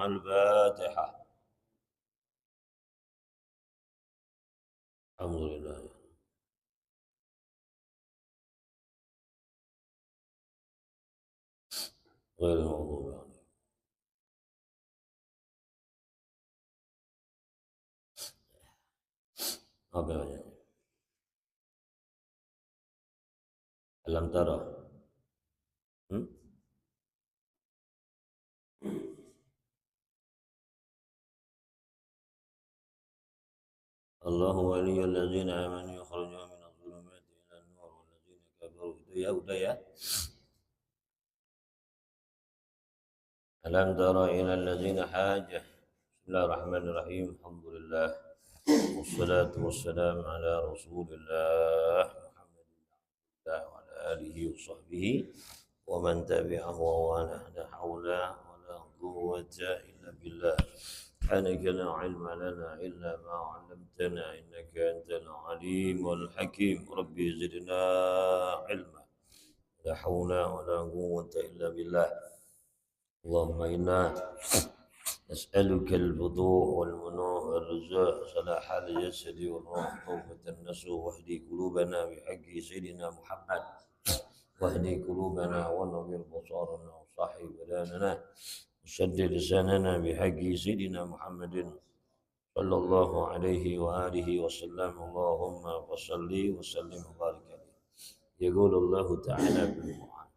الفاتحة. الحمد لله غير المغضوب عليهم. Apa namanya? Alam tara. Hmm? Allahu waliyul ladzina amanu yukhrijuhum minadh dhulumati ilan nur wal ladzina kafaru. Itu ya udah ya. Alam tara ilal ladzina hajah. Bismillahirrahmanirrahim. Alhamdulillah. Wassalatu wassalamu ala Rasulillah Muhammadillah wa ala alihi wa sahbihi wa man tabi'ahu wa wala. La haula wa la quwwata illa billah. سبحانك لا علم لنا إلا ما علمتنا إنك أنت العليم الحكيم ربي زدنا علما لا حول ولا قوة إلا بالله اللهم إنا نسألك الفضوء والمنوء والرزاق صلاح الجسد والروح توبة النسوح واهدي قلوبنا بحق سيدنا محمد واهدي قلوبنا ونور بصارنا وصحي بداننا وسدد لساننا بحق سيدنا محمد صلى الله عليه وآله وسلم اللهم صل وسلم وبارك عليه. يقول الله تعالى في القرآن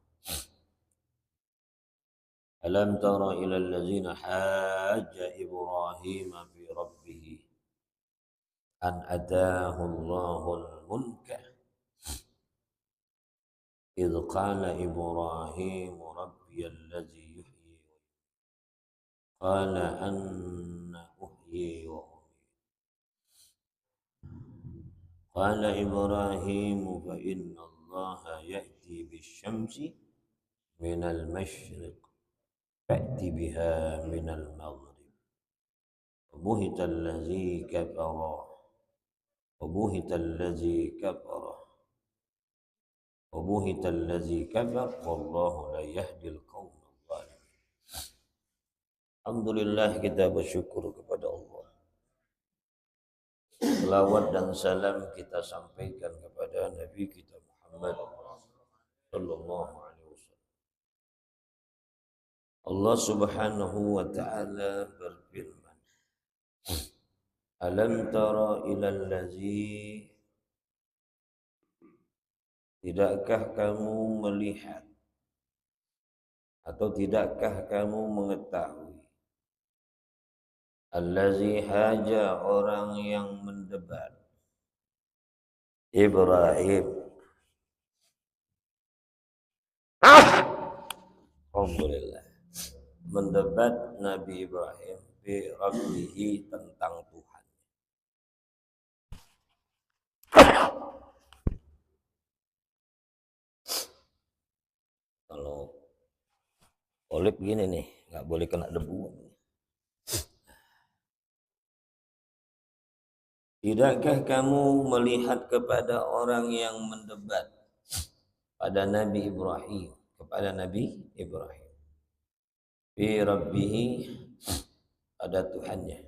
ألم تر إلى الذين حاج إبراهيم في ربه أن أتاه الله الملك إذ قال إبراهيم ربي الذي يحيي قال أن أحيي وأميت قال إبراهيم فإن الله يأتي بالشمس من المشرق فأت بها من المغرب وبهت الذي كفر وبهت الذي كفر وبهت الذي كفر والله لا يهدي القوم الظالمين. Alhamdulillah, kita bersyukur kepada Allah. Selawat dan salam kita sampaikan kepada Nabi kita Muhammad sallallahu alaihi wasallam. Allah Subhanahu wa taala berfirman, Alam tara ilal ladzi, tidakkah kamu melihat atau tidakkah kamu mengetahui allazi haja, orang yang mendebat Ibrahim. Alhamdulillah, mendebat Nabi Ibrahim bi rabbihi, tentang Tuhan. Kalau olip gini nih, nggak boleh kena debu. Tidakkah kamu melihat kepada orang yang mendebat pada Nabi Ibrahim, kepada Nabi Ibrahim fi rabbihi, pada Tuhannya,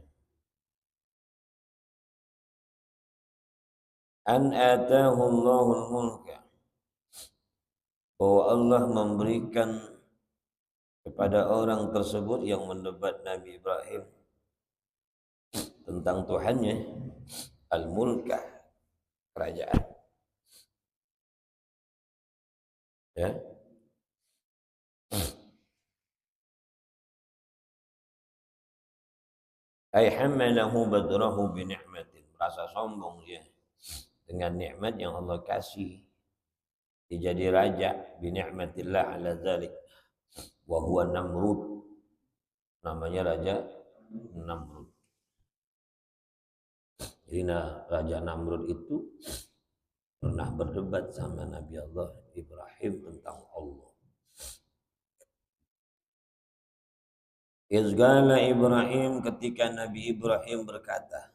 an atahu Allahul mulka, bahwa Allah memberikan kepada orang tersebut yang mendebat Nabi Ibrahim tentang Tuhannya al-mulka, kerajaan. Ya. Ay hamalahu badrahu bi ni'matin, merasa sombong dia dengan nikmat yang Allah kasih. Dia jadi raja bi ni'matillah ala dzalik. Wa huwa Namrud, namanya Raja Namrud. Jadi Raja Namrud itu pernah berdebat sama Nabi Allah Ibrahim tentang Allah. Izgala Ibrahim, ketika Nabi Ibrahim berkata,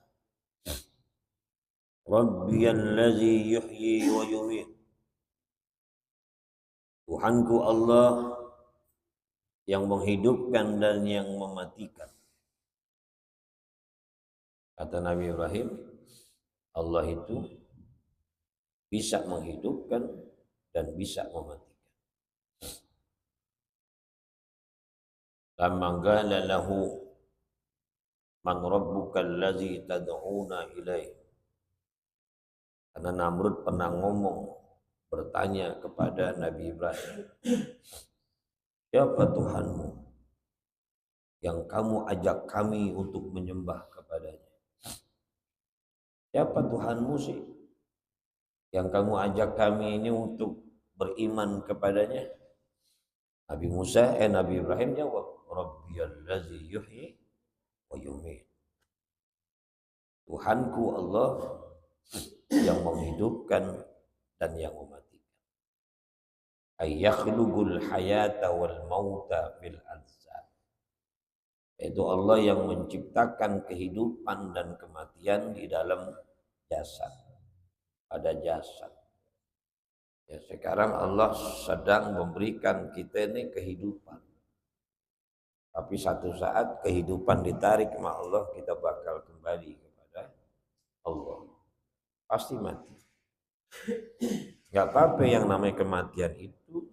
Rabbiyalladzi yuhyi wa yumiit, Tuhanku Allah yang menghidupkan dan yang mematikan. Kata Nabi Ibrahim, Allah itu bisa menghidupkan dan bisa mematikan. Lamma qala lahu man rabbuka allazi tad'una ilaih. Karena Namrud pernah ngomong, bertanya kepada Nabi Ibrahim, siapa Tuhanmu yang kamu ajak kami untuk menyembah kepadanya? Siapa Tuhanmu sih yang kamu ajak kami ini untuk beriman kepadanya? Nabi Ibrahim jawab, Rabbiyallazi yuhyi wa yumiit. Tuhanku Allah yang menghidupkan dan yang mematikan. Ayyakhluqul hayata wal mauta fil ajsad. Itu Allah yang menciptakan kehidupan dan kematian di dalam jasad. Pada jasad. Ya, sekarang Allah sedang memberikan kita ini kehidupan. Tapi satu saat kehidupan ditarik sama Allah, kita bakal kembali kepada Allah. Pasti mati. Gak apa-apa yang namanya kematian itu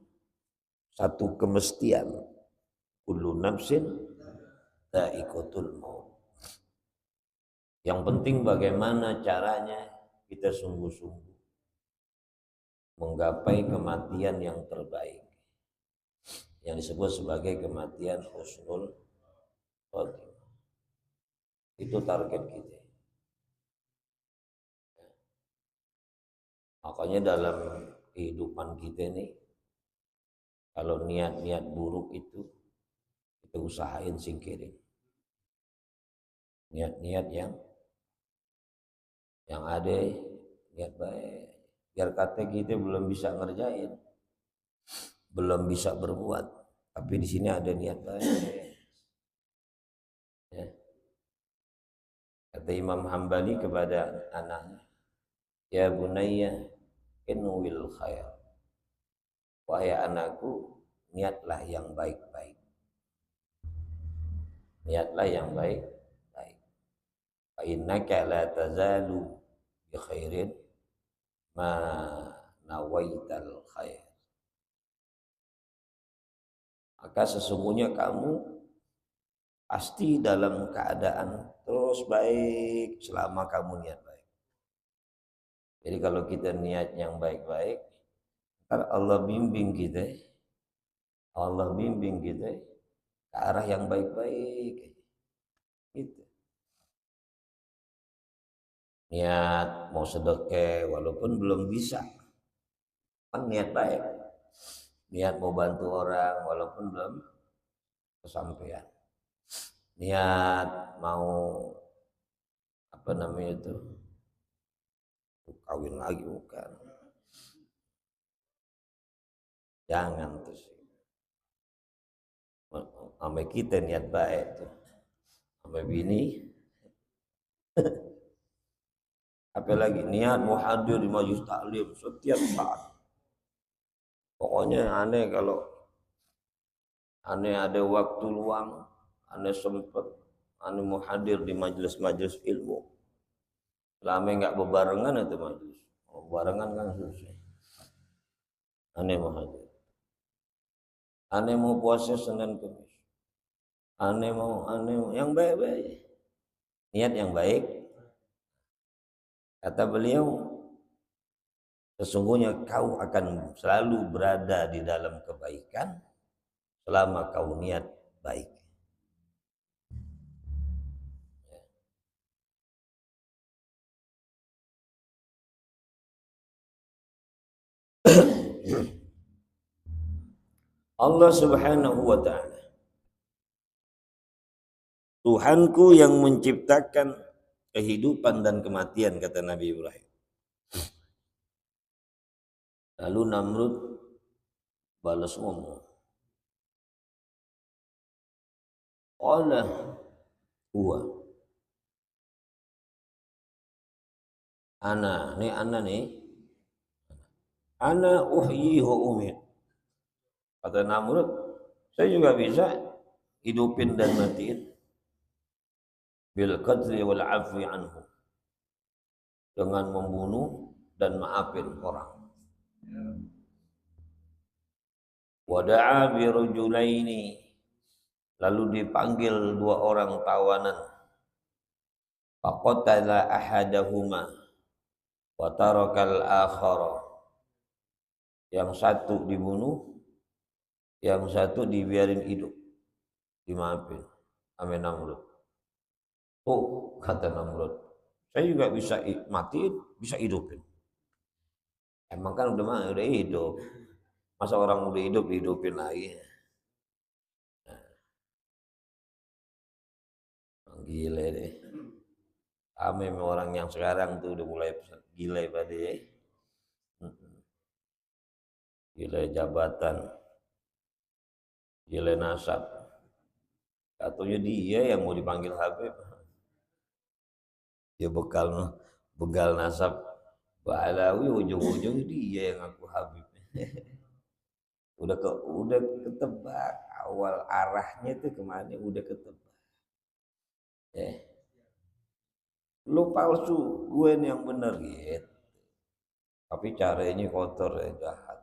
satu kemestian. Kullu nafsin dha'iqatul maut. Yang penting bagaimana caranya kita sungguh-sungguh menggapai kematian yang terbaik. Yang disebut sebagai kematian husnul khotimah. Itu target kita. Makanya dalam kehidupan kita ini, kalau niat-niat buruk itu, kita usahain singkirin. Niat-niat yang ada, niat baik. Biar kata kita belum bisa ngerjain, belum bisa berbuat, tapi di sini ada niat baik. Ya. Kata Imam Hambali kepada anaknya, ya bunayya inwil khair. Wahai anakku, niatlah yang baik-baik. Niatlah yang baik-baik. Fa innaka la tazalu bi khairin ma nawaital khair. Maka sesungguhnya kamu pasti dalam keadaan terus baik selama kamu niat baik. Jadi kalau kita niat yang baik-baik, ntar Allah bimbing kita ke arah yang baik-baik. Gitu. Niat mau sedekah walaupun belum bisa, kan niat baik. Niat mau bantu orang walaupun belum kesampaian. Niat mau apa namanya itu, kawin lagi bukan. Jangan terus. Sampai kita niat baik tuh. Sampai bini. Apalagi niat mau hadir di majelis taklim setiap saat. Pokoknya aneh kalau aneh ada waktu luang, aneh sempat, aneh mau hadir di majelis-majelis ilmu. Lama nggak bebarengan itu majelis. Bebarengan kan susah. Aneh mau hadir. Aneh mau puasa Senin Kamis. Aneh mau yang baik-baik. Niat yang baik. Kata beliau, sesungguhnya kau akan selalu berada di dalam kebaikan selama kau niat baik. Allah Subhanahu wa ta'ala, Tuhanku yang menciptakan kehidupan dan kematian, kata Nabi Ibrahim. Lalu Namrud balas ngomong, qala huwa ana uhyi wa umit. Kata Namrud, Saya juga bisa hidupin dan matiin bil qadri wal afwi anhu, dengan membunuh dan maafin orang. Wada'a bi rajulaini, lalu dipanggil dua orang tawanan. Faqatala ahadahuma wa tarakal akhara. Yang satu dibunuh, yang satu dibiarin hidup, dimaafin. Amin Namrud. Oh, kata Namrud, saya juga bisa matiin, bisa hidupin. Emang kan udah hidup. Masa orang udah hidup dihidupin lagi? Nah, gila deh. Kami orang yang sekarang tuh udah mulai gila pada ya. Gila jabatan, gila nasab. Katanya dia yang mau dipanggil Habib. Dia begal nasab Ba'alawi, ujung-ujung dia yang ngaku Habib. udah ketebak awal arahnya itu kemana, udah ketebak. Lu palsu, gue nih yang bener gitu. Tapi caranya kotor ya, jahat.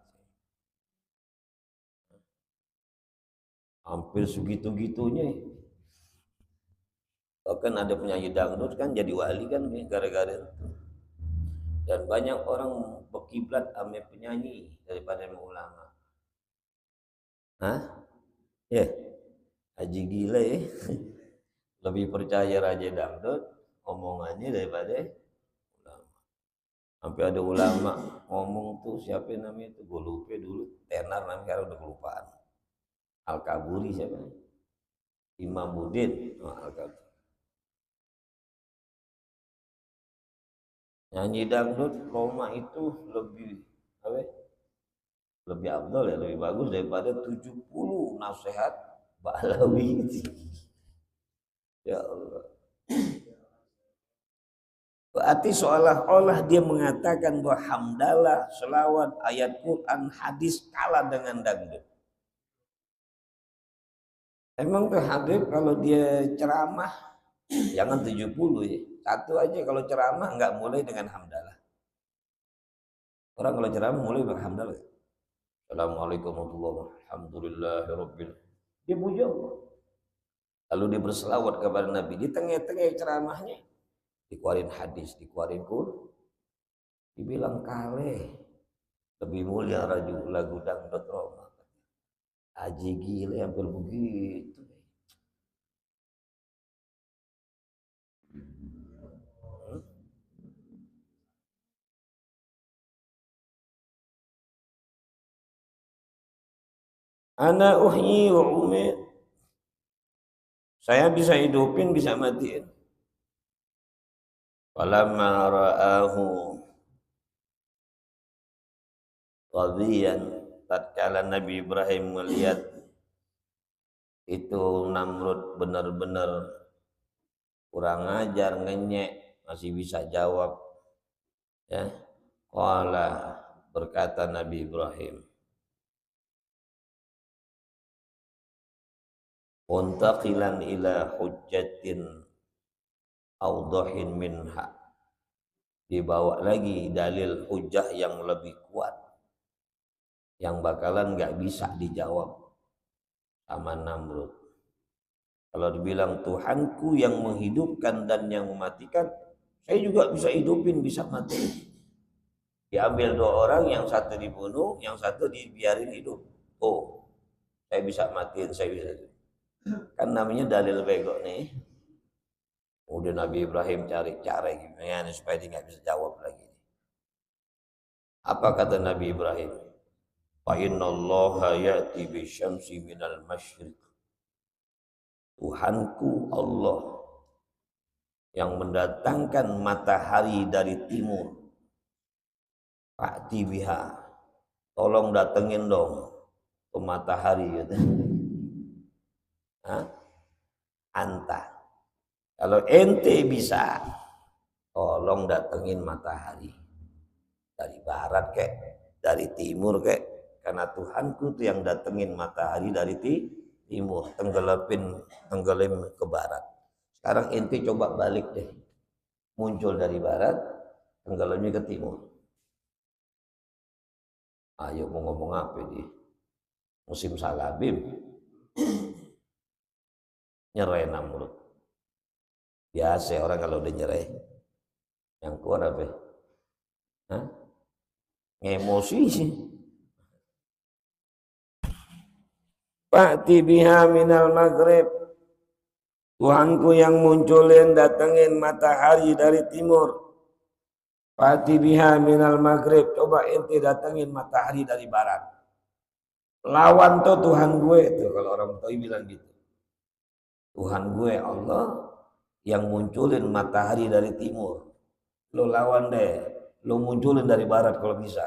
Hampir segitu-gitunya. Bahkan ada penyanyi dangdut kan jadi wali kan gara-gara itu. Dan banyak orang berkiblat sama penyanyi daripada ulama. Hah? Ya, haji gila ya. Lebih percaya raja dangdut omongannya daripada ulama. Sampai ada ulama ngomong tuh, siapa namanya itu, gue lupa dulu, tenar namanya, sekarang udah kelupaan. Al-Kaburi siapa? Imamuddin Al-Kaburi. Nyanyi dangdut Roma itu lebih apa? Lebih abdul ya, lebih bagus daripada 70 nasihat Ba'alawi. Ya Allah. Berarti seolah-olah dia mengatakan bahwa hamdalah, selawat, ayat Quran, hadis kalah dengan dangdut. Emang tuh Habib kalau dia ceramah jangan 70 ya. Satu aja kalau ceramah nggak mulai dengan hamdalah. Orang kalau ceramah mulai dengan hamdalah. Assalamualaikum warahmatullahi wabarakatuh. Alhamdulillahirabbil. Dia puji Allah. Lalu dia berselawat kepada Nabi. Di tengah-tengah ceramahnya dikeluarin hadis, dikeluarin Quran. Dibilang kaleh lebih mulia lagu dangdut Roma. Haji gila hampir begitu. Ana uhyi wa umit. Saya bisa hidupin, bisa matiin. Falamma ra'ahu qadiyan, tatkala Nabi Ibrahim melihat itu Namrud benar-benar kurang ajar, ngenyek, masih bisa jawab. Ya, qala, berkata Nabi Ibrahim, muntaqilan ila hujjatin awdahin minha, dibawa lagi dalil hujah yang lebih kuat yang bakalan nggak bisa dijawab sama Namrud. Kalau dibilang Tuhanku yang menghidupkan dan yang mematikan, saya juga bisa hidupin, bisa mati. Diambil dua orang, yang satu dibunuh, yang satu dibiarin hidup. Oh, saya bisa matiin, saya bisa. Kan namanya dalil bego nih. Udah Nabi Ibrahim cari cara gimana supaya dia nggak bisa jawab lagi. Apa kata Nabi Ibrahim? Fa innallaha ya'ti bisyamsi minal masyriq. Tuhanku Allah yang mendatangkan matahari dari timur. Fa'ti biha. Tolong datengin dong ke matahari gitu. Anta. Kalau ente bisa, tolong datengin matahari. Dari barat kek, dari timur kek. Karena Tuhanku tuh yang datengin matahari dari timur, tenggelam ke barat. Sekarang ente coba balik deh, muncul dari barat, tenggelamnya ke timur. Ayo mau ngomong apa di musim salabim? Nyerai Namrud. Biasa orang kalau udah nyerai, yang keluar apa? Hah? Emosi sih. Fa'ti biha minal maghrib. Tuhanku yang munculin datengin matahari dari timur. Fa'ti biha minal maghrib. Coba ente datengin matahari dari barat. Lawan tuh Tuhan gue tuh kalau orang Betawi bilang gitu. Tuhan gue Allah yang munculin matahari dari timur. Lo lawan deh. Lo munculin dari barat kalau bisa.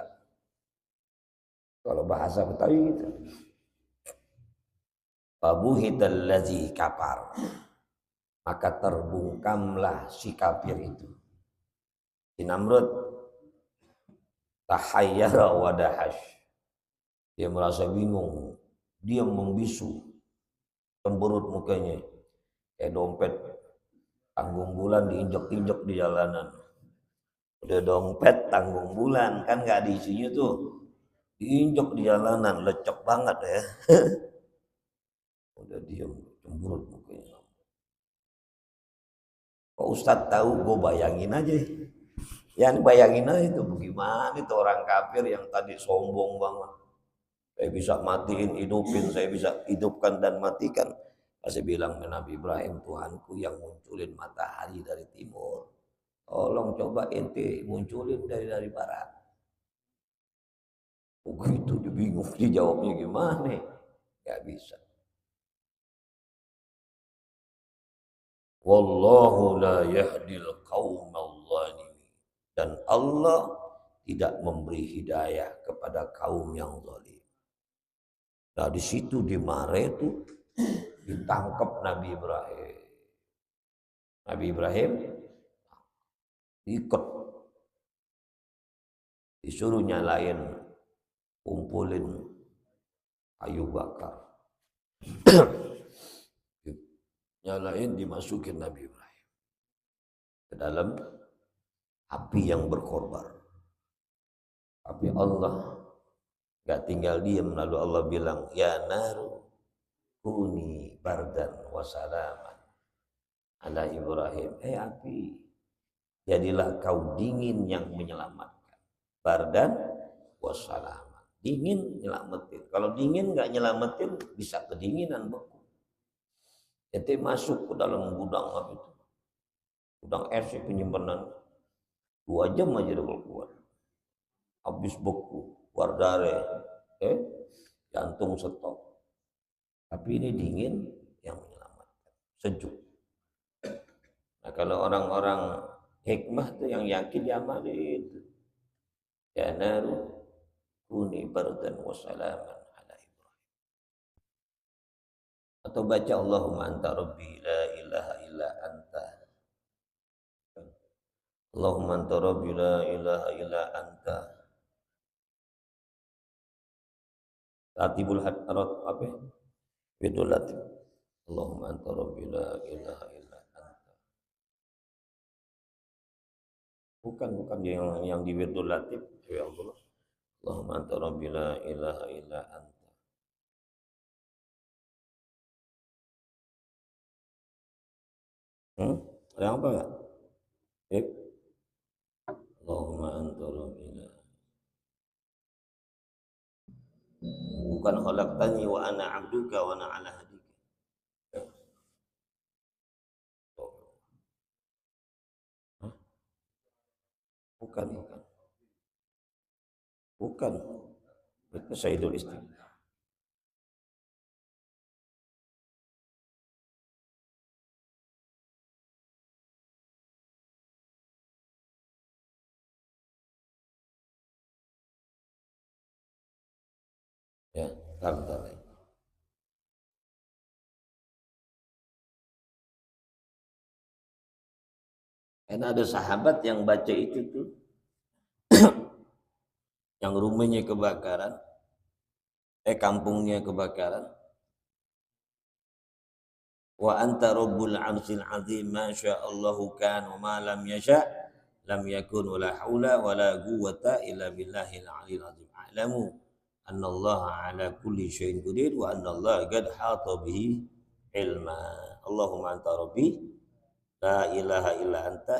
Kalau bahasa Betawi gitu. Fabuhital ladzi kafar. Maka terbungkamlah si kafir itu. Si Namrud tahayyara wa dahash. Dia merasa bingung, dia membisu, cemberut mukanya. Kayak dompet tanggung bulan diinjek-injek di jalanan. Udah dompet tanggung bulan kan nggak ada isinya tuh. Diinjek di jalanan, lecek banget ya. Udah diam, cemberut mukanya. Kok Ustadz tahu, gue bayangin aja. Yang bayangin aja itu bagaimana itu orang kafir yang tadi sombong banget. Saya bisa matiin, hidupin, saya bisa hidupkan dan matikan. Saya bilang ke Nabi Ibrahim, Tuhanku yang munculin matahari dari timur. Tolong coba ente munculin dari barat. Begitu dia bingung, dia jawabnya gimana? Gak bisa. Wallahu la yahdil qaumal zalimin. Dan Allah tidak memberi hidayah kepada kaum yang zalim. Nah di situ di Mare itu ditangkap Nabi Ibrahim. Nabi Ibrahim ikut disuruh nyalain, kumpulin kayu bakar. Nyalain, dimasukin Nabi Ibrahim ke dalam api yang berkorbar. Tapi Allah gak tinggal diam, lalu Allah bilang, ya naru kuni bardan wa salaman ala Ibrahim. Api, jadilah kau dingin yang menyelamatkan. Bardan wa salaman. Dingin nyelamatin. Kalau dingin gak nyelamatin, bisa kedinginan beku. Ente masuk ke dalam gudang apa itu? Gudang es penyimpanan. 2 jam aja udah keluar. Habis beku, keluar darah, jantung stop. Tapi ini dingin yang menyelamatkan, sejuk. Nah kalau orang-orang hikmah tuh yang yakin diamalin itu. Ya naru kuni bardan wa salaman ala Ibrahim. Atau baca Allahumma anta rabbi la ilaha illa anta. Allahumma anta rabbi la ilaha illa anta. Tatibul harat apa? Widul latif. Allahumma anta rabbi la ilaha illa anta. Bukan yang di widul latif. Ya Allah. Allahumma anta rabbi la ilaha illa anta. Ada yang apa enggak? Allahumma anta rabbi la. Bukan khalaqtani wa ana 'abduka wa ana 'ala hadika. Bukan. Bukan. Itu Sayyidul Istighfar. Ya, bentar. Karena ada sahabat yang baca itu tuh, yang rumahnya kebakaran, kampungnya kebakaran, wa anta rabbul arsyil azim ma sya'allahu kan wa ma lam yasha' lam yakun wa la haula wa la quwwata illa billahil aliyil azim. A'lamu anna Allah ala kulli syai'in qadir wa anna Allah qad hata bihi ilma. Allahumma anta rabbi la ilaha illa anta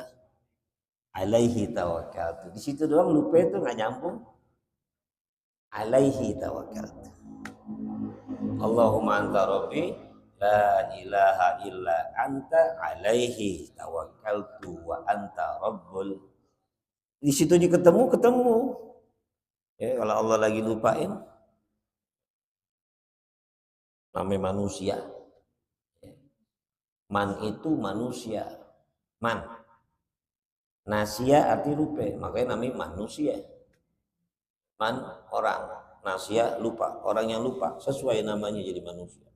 alaihi tawakkaltu. Di situ doang lupa, itu nggak nyambung. Alaihi tawakkaltu. Allahumma anta rabbi la ilaha illa anta alaihi tawakkaltu wa anta rabbul. Di situ ketemu. Ya, kalau Allah lagi lupain, namanya manusia. Man itu manusia. Man. Nasia arti lupa, makanya namanya manusia. Man orang, nasia lupa, orang yang lupa, sesuai namanya jadi manusia.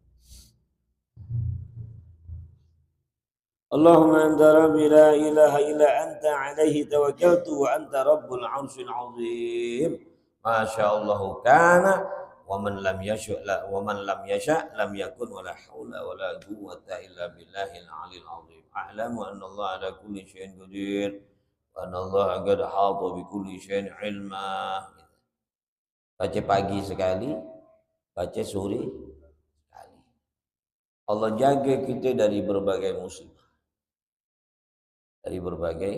Allahumma anta rabbi la ilaha illa anta alaihi tawakkaltu wa anta rabbul arsyil azim. Masyaallahu kana wa man lam yasha' lam yakun wa la haula wa la quwwata illa billahil aliyil azim. A'lamu anna Allah ala kulli syai'in qadir wa anna Allah qad hata bi kulli syai'in ilma. Baca pagi sekali, baca sore sekali. Allah jaga kita dari berbagai musibah. Dari berbagai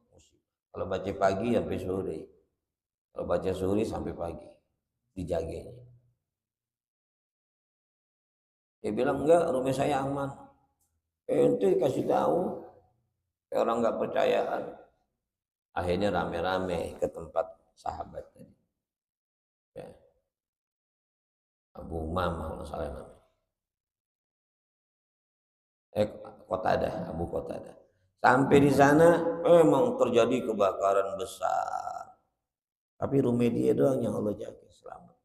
musibah. Kalau baca pagi sampai sore. Kalau baca sore sampai pagi. Dijaganya. Dia bilang enggak, rumah saya aman. Ente kasih tahu. Orang enggak percayaan. Akhirnya rame-rame ke tempat sahabat tadi. Ya. Abu Umamah masalah namanya. Abu Qatadah. Sampai di sana memang terjadi kebakaran besar. Tapi rumah dia doang yang Allah jaga selamat.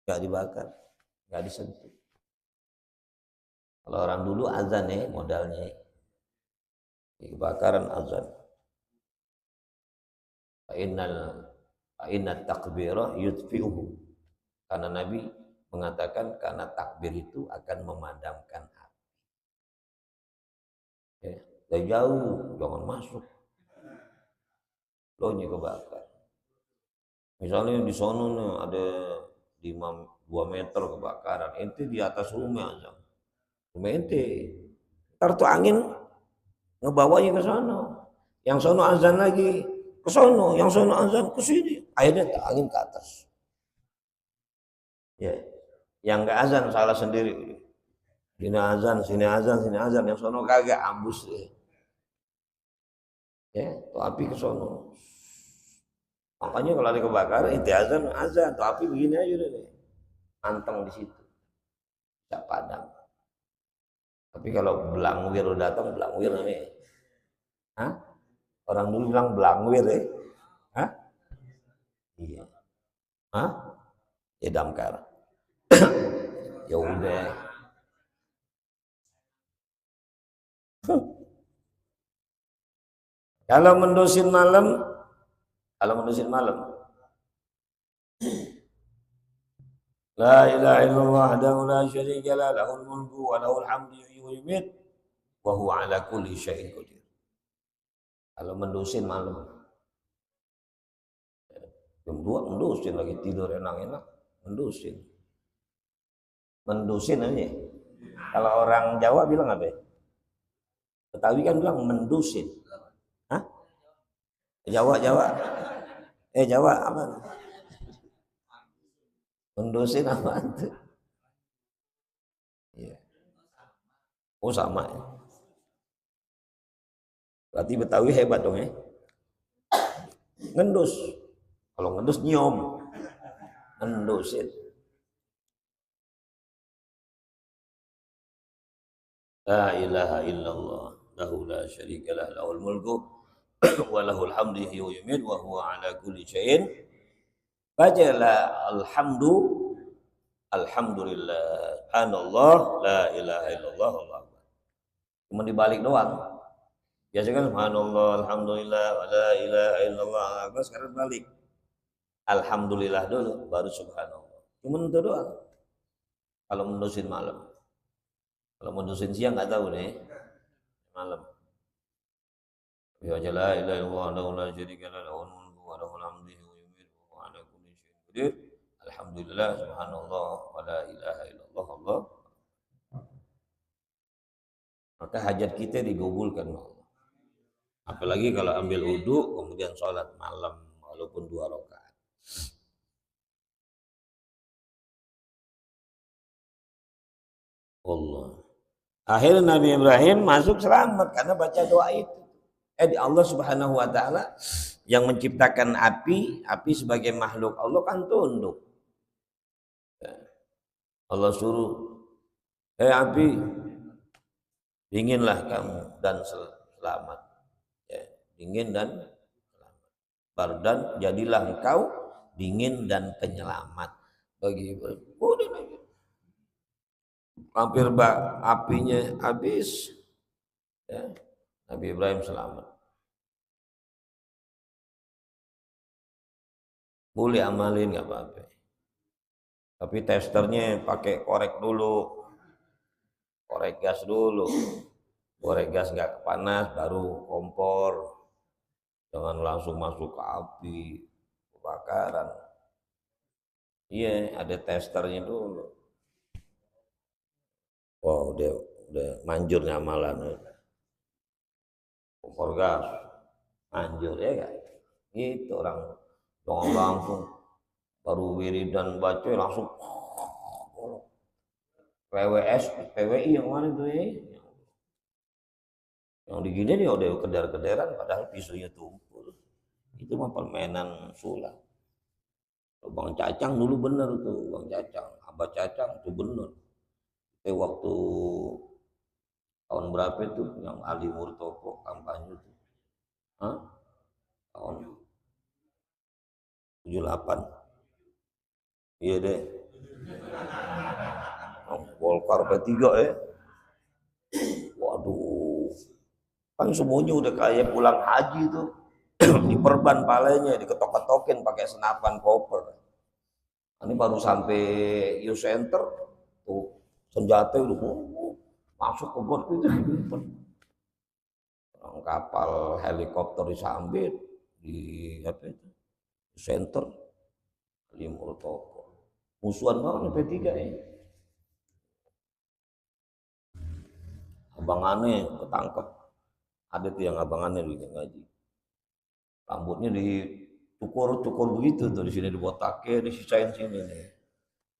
Gak dibakar, gak disentuh. Kalau orang dulu azan ya modalnya. Di kebakaran azan. Fa'inna takbirah yudfi'uhu. Karena Nabi mengatakan karena takbir itu akan memadamkan api. Ya. Dari jauh, jangan masuk. Lohnya kebakar. Misalnya di sono nih ada 2 meter kebakaran, ente di atas rumah azan. Rumah ente. Ntar tuh angin ngebawanya ke sana. Yang sono azan lagi ke sono, yang sono azan ke sini. Akhirnya angin ke atas. Ya. Yang enggak azan salah sendiri. Sini azan, yang sono kagak ambus deh. Ya, tuh api ke sono. Makanya kalau ada kebakaran, inti azan, tuh api begini aja deh. Anteng di situ. Tidak padam. Tapi kalau belangwir datang, belangwir namanya. Hah? Orang dulu bilang belangwir ya. Hah? Iya. Hah? Ya damkar. Ya udah. Kalau mendusin malam, la ilaha illallah wahdahu la syarika lah, lahul mulku wa lahul hamdu yuhyi wa yumiit wa huwa ala kulli syai'in qadir. Kalau mendusin malam, jam 2 mendusin lagi tidur enak-enak, mendusin aja. Kalau orang Jawa bilang apa ya? Betawi kan bilang mendusin. Hah? Jawa. Jawa apa? Mendusin apa itu? Iya. Oh sama ya. Berarti Betawi hebat dong ya. Ngendus. Kalau ngendus nyium. Ngendusin. La ilaha illallah. Lahu la syarika lah. Lahul mulku wa lahul hamdu yuhyi wa yumiit wa huwa ala kulli syai'in. Bacalah alhamdulillah, subhanallah, la ilaha illallah, Allah. Cuma dibalik doang. Biasanya kan subhanallah, alhamdulillah, la ilaha illallah, Allah. Sekarang balik. Alhamdulillah dulu, baru subhanallah. Cuma itu doang. Kalau mendusin malam. Kalau mutusin siang nggak tahu nih, malam. Ya la ilaha illallah la syarika lahu lahul mulku wa lahul hamdu wa yumiitu wa ala kulli syai'in qadir. Alhamdulillah subhanallah wa la ilaha illallah Allah. Maka hajat kita digabulkan Allah. Apalagi kalau ambil wudhu kemudian sholat malam walaupun 2 rakaat. Allah. Akhirnya Nabi Ibrahim masuk selamat karena baca doa itu. Allah Subhanahu wa taala yang menciptakan api sebagai makhluk Allah kan tunduk. Allah suruh, api, dinginlah kamu dan selamat. Ya, dingin dan selamat. Bardan, jadilah engkau dingin dan penyelamat bagi hampir apinya habis. Ya, Nabi Ibrahim selamat. Boleh amalin nggak apa-apa. Tapi testernya pakai korek dulu, korek gas dulu. Korek gas nggak panas baru kompor. Jangan langsung masuk ke api, kebakaran. Iya, ada testernya dulu. Wow, udah manjur amalan. Kompor gas, manjur ya kan? Gitu orang langsung baru wiridan baca langsung PWI yang mana tuh ya? Yang digini dia udah keder-kederan padahal pisunya tumpul. Itu mah permainan sulap. Bang Cacang dulu bener tuh, Bang Cacang, Abah Cacang tuh bener. Itu waktu tahun berapa itu yang Ali Murtoko kampanye itu? Hah? Tahun 78. Iya deh. Golkar P3 ya. Waduh. Kan semuanya udah kayak pulang haji tuh. Diperban palanya, diketok-ketokin pakai senapan koper. Ini baru sampai U Center tuh senjata udah masuk ke got itu. Kapal helikopter disambit di apa itu? Center Limur Toko. Musuhan banget P3 ya. Abangannya ketangkep. Ada tuh yang abangannya bikin ngaji. Rambutnya dicukur begitu tuh, di sini dibotaknya, disisain sini nih.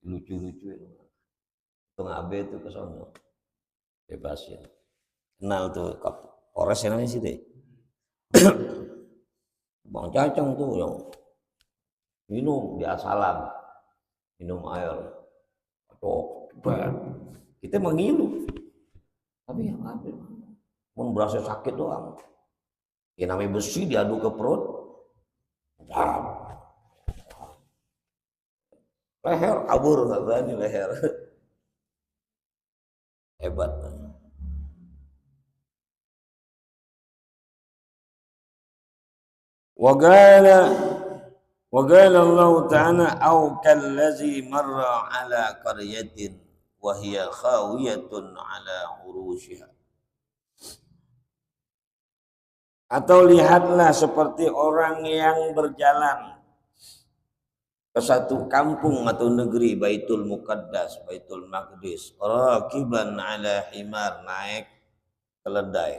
Lucu-lucuin. Itu ngabe tuh ke sono. Bebasin. Kenal tuh Polres yang namanya sih deh. Bang Cacang tuh yang minum di Asalam, minum air. Atau kita mengilu. Tapi yang apa? Mau berasa sakit doang. Ya namanya besi diadu ke perut. Leher kabur nggak berani leher. Hebat. وقال الله تعالى أو كالذي مر على قرية وهي خاوية على عروشها. Atau lihatlah seperti orang yang berjalan ke satu kampung atau negeri Baitul Muqaddas, Baitul Maqdis, rakiban ala himar, naik keledai.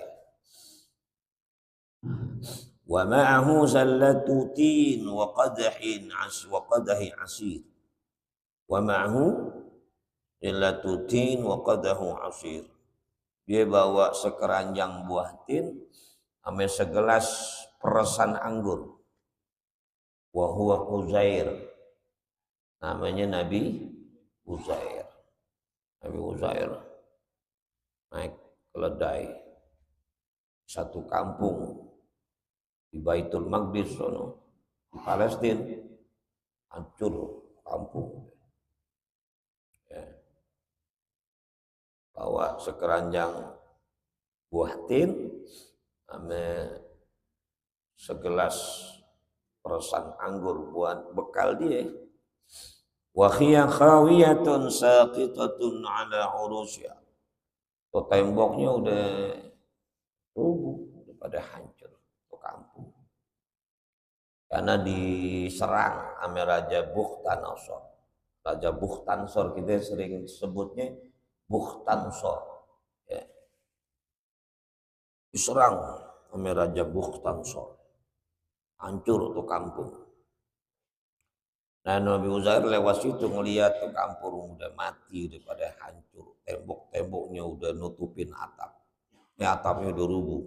Wa ma'ahu zallatu tin wa qadahin wa qadahi asir. Wa ma'ahu zallatu tin wa qadahu asir. Dia bawa sekeranjang buah tin sama segelas peresan anggur. Wa huwa Uzair. Namanya Nabi Uzair. Nabi Uzair naik keledai satu kampung di Baitul Maqdis sono, di Palestina, hancur kampung. Ya. Bawa sekeranjang buah tin sama segelas peresan anggur buat bekal dia. Wa hiya khawiyatun saqitatun ala urusya. Tuh temboknya udah rubuh, udah pada hancur tuh kampung. Karena diserang sama Raja Bukhtanasor. Raja Bukhtansor kita sering sebutnya Bukhtansor. Ya. Diserang sama Raja Bukhtansor. Hancur tuh kampung. Nah Nabi Uzair lewat situ ngeliat tuh kampung udah mati, udah pada hancur. Tembok-temboknya udah nutupin atap. Atapnya udah rubuh.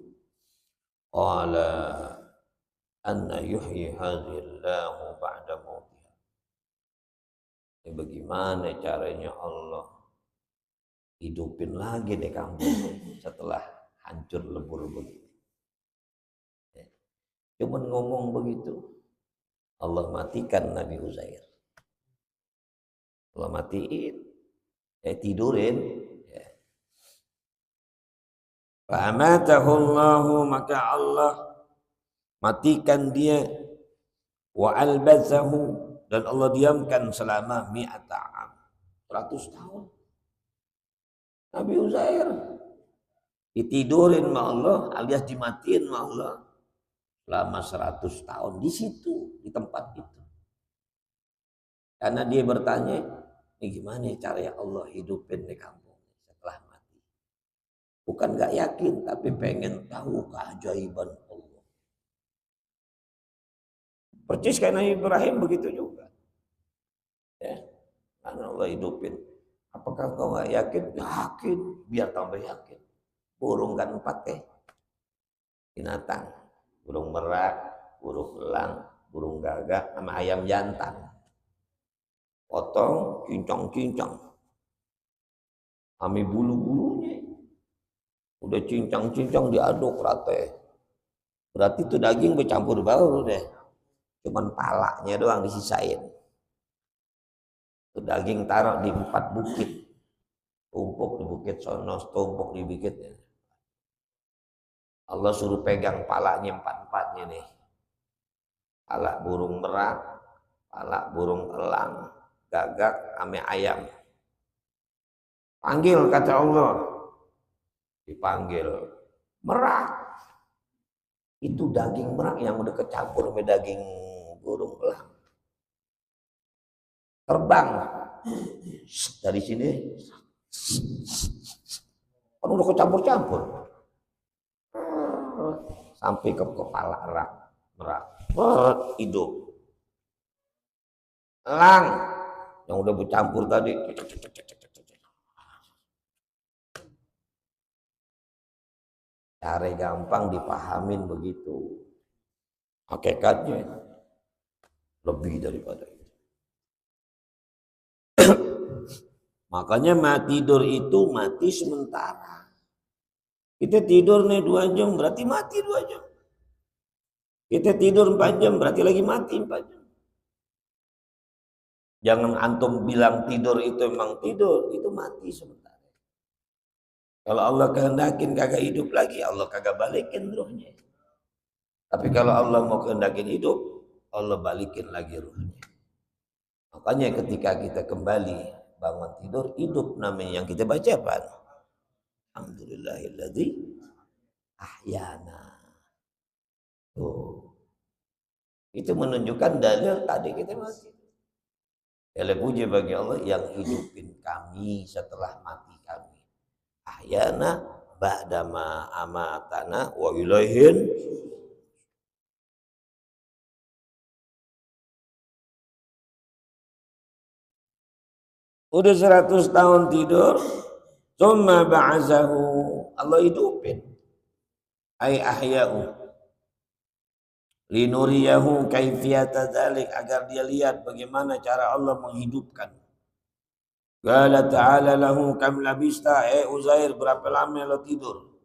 Qala anna yuhyi hadhillahu ba'da mautiha. Ini bagaimana caranya Allah hidupin lagi deh kampung setelah hancur lebur begitu. Cuman ngomong begitu, Allah matikan Nabi Uzair. Allah matiin, tidurin. Ya. Fa'amatahu Allahu, maka Allah matikan dia, wa albazahu, dan Allah diamkan selama mi'ata am, 100 tahun. Nabi Uzair ditidurin sama Allah alias dimatiin sama Allah selama 100 tahun di situ, di tempat itu. Karena dia bertanya, ini gimana cara ya Allah hidupin di kampung setelah mati. Bukan gak yakin, tapi pengen tahu keajaiban Allah. Percis kayak Nabi Ibrahim begitu juga. Ya, karena Allah hidupin. Apakah kau gak yakin? Yakin, biar tambah yakin. Burung kan 4 binatang. Burung merak, burung elang, burung gagak, sama ayam jantan. Potong, cincang-cincang. Ambil bulu-bulunya. Udah cincang-cincang diaduk rata. Berarti itu daging bercampur baur deh. Cuman palanya doang disisain. Itu daging taruh di 4 bukit. Tumpuk di bukit sono, tumpuk di bukitnya. Allah suruh pegang palanya 4-4-nya nih. Pala burung merak, pala burung elang, gagak, ame ayam. Panggil kata Allah. Dipanggil merak. Itu daging merak yang udah kecampur sama daging burung elang. Terbang dari sini. Kan udah kecampur-campur. Sampai ke kepala merak. Hidup. Elang yang udah bercampur tadi. Cara gampang dipahamin begitu. Hakikatnya lebih daripada itu. Makanya mati tidur itu mati sementara. Kita tidur nih 2 jam berarti mati 2 jam. Kita tidur 4 jam berarti lagi mati 4 jam. Jangan antum bilang tidur itu memang tidur, itu mati sementara. Kalau Allah kehendakin kagak hidup lagi, Allah kagak balikin ruhnya. Tapi kalau Allah mau kehendakin hidup, Allah balikin lagi ruhnya. Makanya ketika kita kembali bangun tidur, hidup namanya yang kita baca apa? Alhamdulillahilladzi ahyana. Tuh. Itu menunjukkan dalil tadi kita masih. Hele puji bagi Allah yang hidupin kami setelah mati kami. Ahyana ba'dama amatana wa ilaihin. Udah 100 tahun tidur, tsumma ba'azahu, Allah hidupin. Ai ahya'u linuriyahu kaifiyata dzalik, agar dia lihat bagaimana cara Allah menghidupkan. Qala ta'ala lahu kam labista, Uzair berapa lama lo tidur?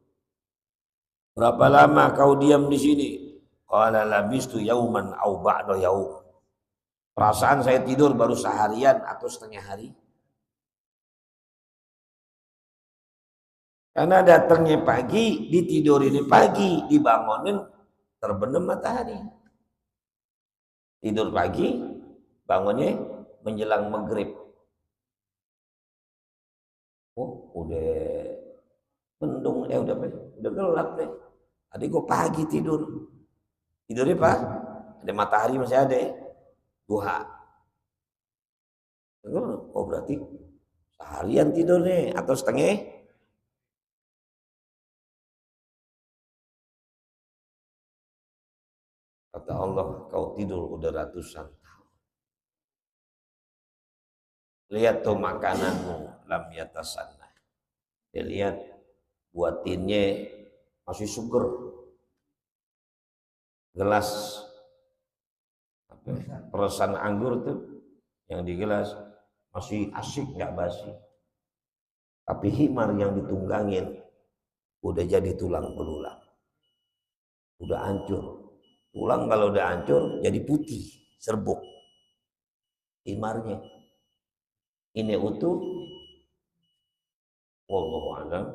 Berapa lama kau diam di sini? Qala labistu yauman au ba'da yaum. Perasaan saya tidur baru seharian atau setengah hari. Karena datangnya pagi, ditidurin pagi, dibangunin terbenam matahari. Tidur pagi, bangunnya menjelang maghrib. Oh, udah mendung, udah gelap deh. Tadi gue pagi tidurnya pak, ada matahari masih ada, duha. Oh berarti seharian tidurnya atau setengah? Kata Allah, kau tidur udah ratusan tahun. Lihat tuh makananmu, lam yatasanna. Dia lihat buatinnya masih seger. Gelas peresan anggur tuh yang di gelas masih asik nggak basi. Tapi himar yang ditunggangin udah jadi tulang belulang. Udah hancur. Tulang kalau udah hancur jadi putih, serbuk. Himarnya ini utuh. Wallahu a'lam.